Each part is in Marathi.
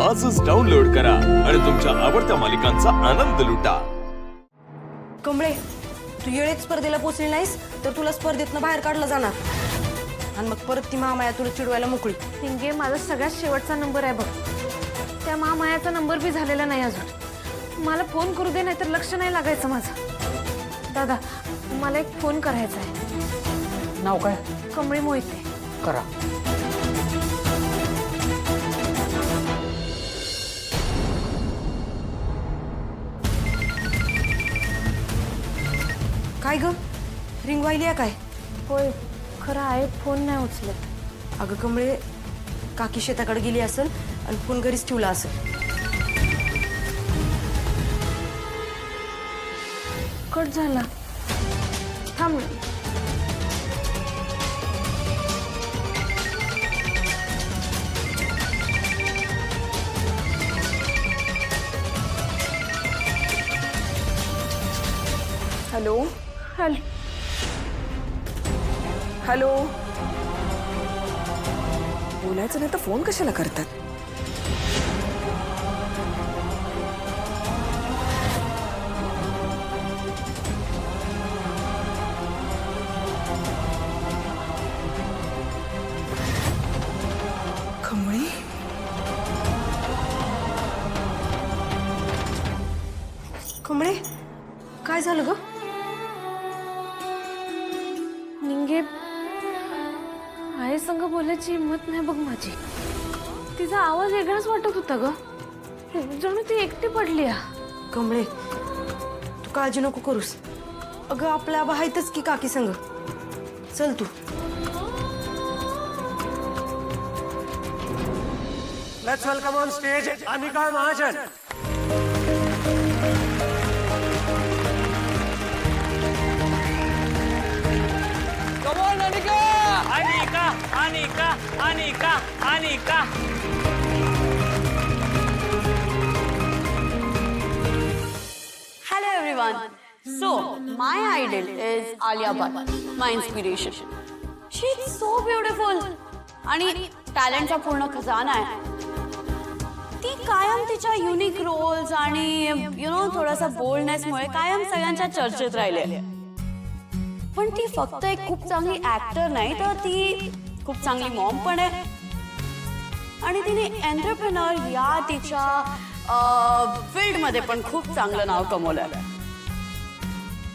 आजच डाउनलोड करा आणि तुमच्या आवडत्या मालिकांचा आनंद लुटा। कमळे, तू येळेत स्पर्धेला पोहोचली नाहीस तर तुला स्पर्धेतनं बाहेर काढलं जाणार आणि मग परत ती महामाया तुला चिडवायला मोकळी। पिंगे, माझा सगळ्यात शेवटचा नंबर आहे बघ। त्या महामायाचा नंबर बी झालेला नाही अजून। मला फोन करू दे, नाहीतर लक्ष नाही लागायचं माझं। दादा, मला एक फोन करायचा आहे। नाव काय? कमळे मोहिते। करा। काय ग, रिंग वाहिली आहे काय? होय, खरं आहे, फोन नाही उचलत। अगं कमळे, काकी शेताकडे गेली असेल आणि फोन घरीच ठेवला असेल। कट झाला। थांब। हॅलो हॅलो, हॅलो, बोलायचं नाही तर फोन कशाला करतात? कमळी, कमळे, काय झालं ग? निंगे, आई संग बोलायची हिंमत नाही बघ माझी। तिचा आवाज वेगळाच वाटत होता ग, जणू ती एकटी पडली आ। कमळे, तू काळजी नको करूस। अगं आपल्या आबा आहेतच की काकी संग। चल तू। Let's welcome on stage Anika Mahajan. Come on, Anika! Anika, Anika, Anika, Anika. Hello everyone. So, my idol is Alia Bhatt, my inspiration. She's so beautiful. आणि टॅलेंटचा पूर्ण खजाना आहे। ती कायम तिच्या युनिक रोल्स आणि थोडासा बोल्डनेसमुळे कायम सगळ्यांच्या चर्चेत राहिले। पण ती फक्त एक खूप चांगली ऍक्टर नाही, तर ती खूप चांगली मॉम पण आहे। आणि तिने एंटरप्रेन्योर या तिच्या फील्डमध्ये पण खूप चांगलं नाव कमवलं आहे।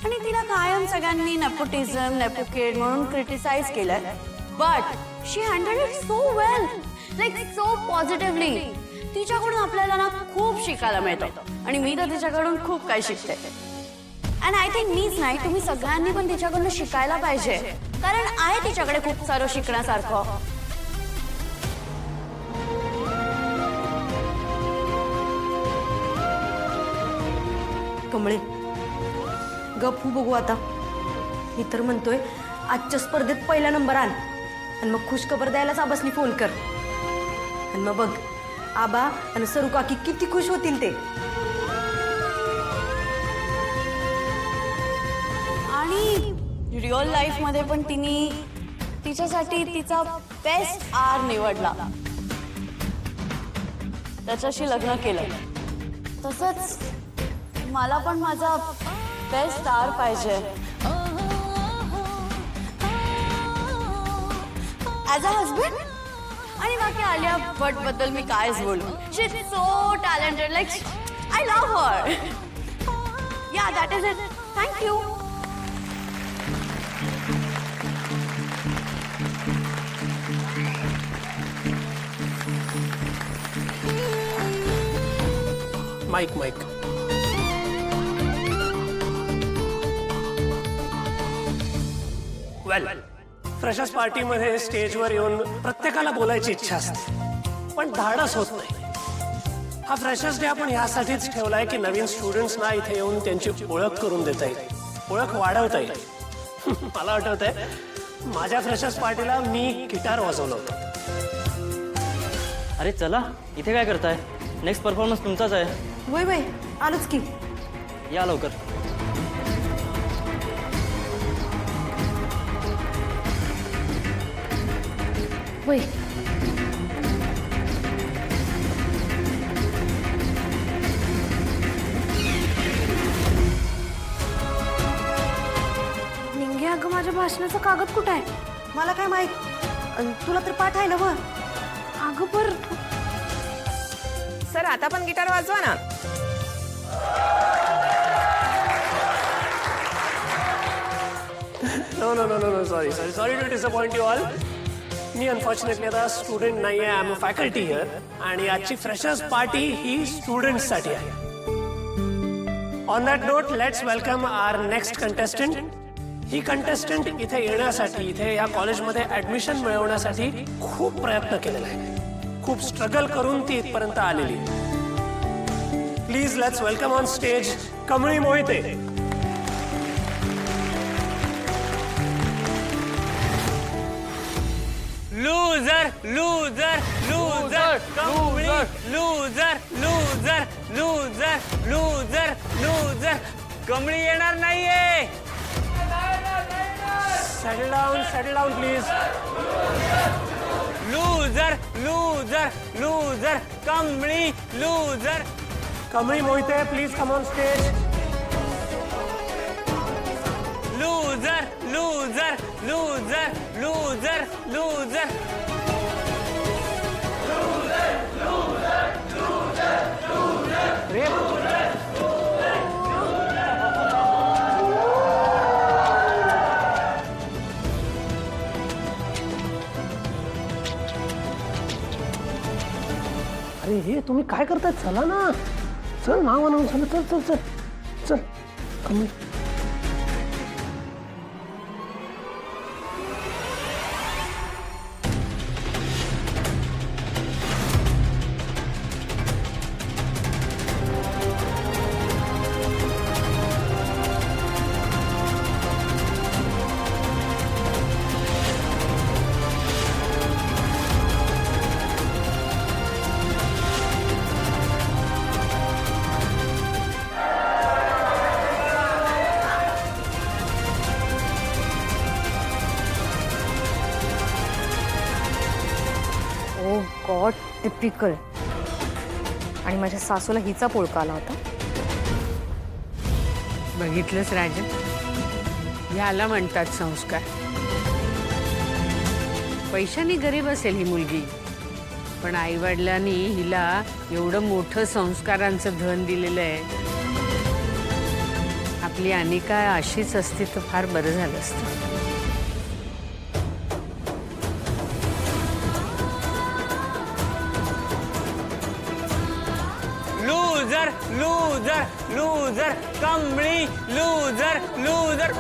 आणि तिला कायम सगळ्यांनी नेपोटिझम, नेपोकिड म्हणून क्रिटिसाइज केलंय, but she handheld it so well, like so positively. तिच्याकडून आपल्याला ना खूप शिकायला मिळतं आणि मी तर तिच्याकडून खूप काही शिकते। अँड आय थिंक मीच नाही, तुम्ही सगळ्यांनी पण तिच्याकडून शिकायला पाहिजे, कारण आहे तिच्याकडे खूप सारं शिकण्यासारखं। कमळे, गप बघू आता। मी तर म्हणतोय आजच्या स्पर्धेत पहिला नंबर आण आणि मग खुश खबर द्यायलाच आबासनी फोन कर। आणि मग बघ, आबा आणि सरू काकी किती खुश होतील ते। आणि रिअल लाईफ मध्ये पण तिने तिच्यासाठी तिचा बेस्ट आर निवडला, त्याच्याशी लग्न केलं। तसंच मला पण माझा बेस्ट आर पाहिजे ॲज अ हजबंड। आणि बाकी आलिया भट बद्दल मी कायच बोलू, she is so talented, like I love her. Yeah, that is it. Thank you. Mike mike. Well, freshers पार्टीमध्ये स्टेजवर येऊन प्रत्येकाला बोलायची इच्छा असते, पण धाडस होत नाही। हा फ्रेशर्स डे आपण ह्यासाठीच ठेवलाय की नवीन स्टुडंट्सना इथे येऊन त्यांची ओळख करून देता येईल, ओळख वाढवता येईल। मला आठवतंय, माझ्या फ्रेशर्स पार्टीला मी गिटार वाजवलं होतं। अरे चला, इथे काय करताय? नेक्स्ट परफॉर्मन्स तुमचाच आहे। वय वय, आलोच की। या लवकर। वय, भाषणाचा कागद कुठं आहे? मला काय माहित तुला तर पाठ आहे ना व अगं पर सर आता पण गिटार वाजवा ना. No sorry to disappoint you all. मी अनफॉर्च्युनेटली आता स्टुडंट नाही आहे, I am a faculty here. आणि आजची फ्रेशर्स पार्टी ही स्टुडंट्ससाठी आहे. On that note let's welcome our next contestant. ही कंटेस्टंट इथे येण्यासाठी, इथे या कॉलेजमध्ये ऍडमिशन मिळवण्यासाठी खूप प्रयत्न केलेला आहे. खूप स्ट्रगल करून ती इथपर्यंत आलेली. Please let's welcome on stage Kamli Mohite. Loser loser loser Kamli loser loser loser loser loser Kamli येणार नाहीये. Settle down please. Loser loser loser Kamli loser. Kamli Mohite please come on stage. Loser loser loser loser loser. अरे हे तुम्ही काय करताय? चला ना, चल नाव आणून चल चल चल चल चल. कमळी ओ गॉड, टिपिकल. आणि माझ्या सासूला हिचा पोळका आला होता. बघितलंच राजन, याला म्हणतात संस्कार. पैशाने गरीब असेल ही मुलगी, पण आईवडिलांनी हिला एवढं मोठं संस्कारांचं धन दिलेलं आहे. आपली अनिका अशीच असती तर फार बरं झालं असतं. Loser loser loser Kamli loser loser.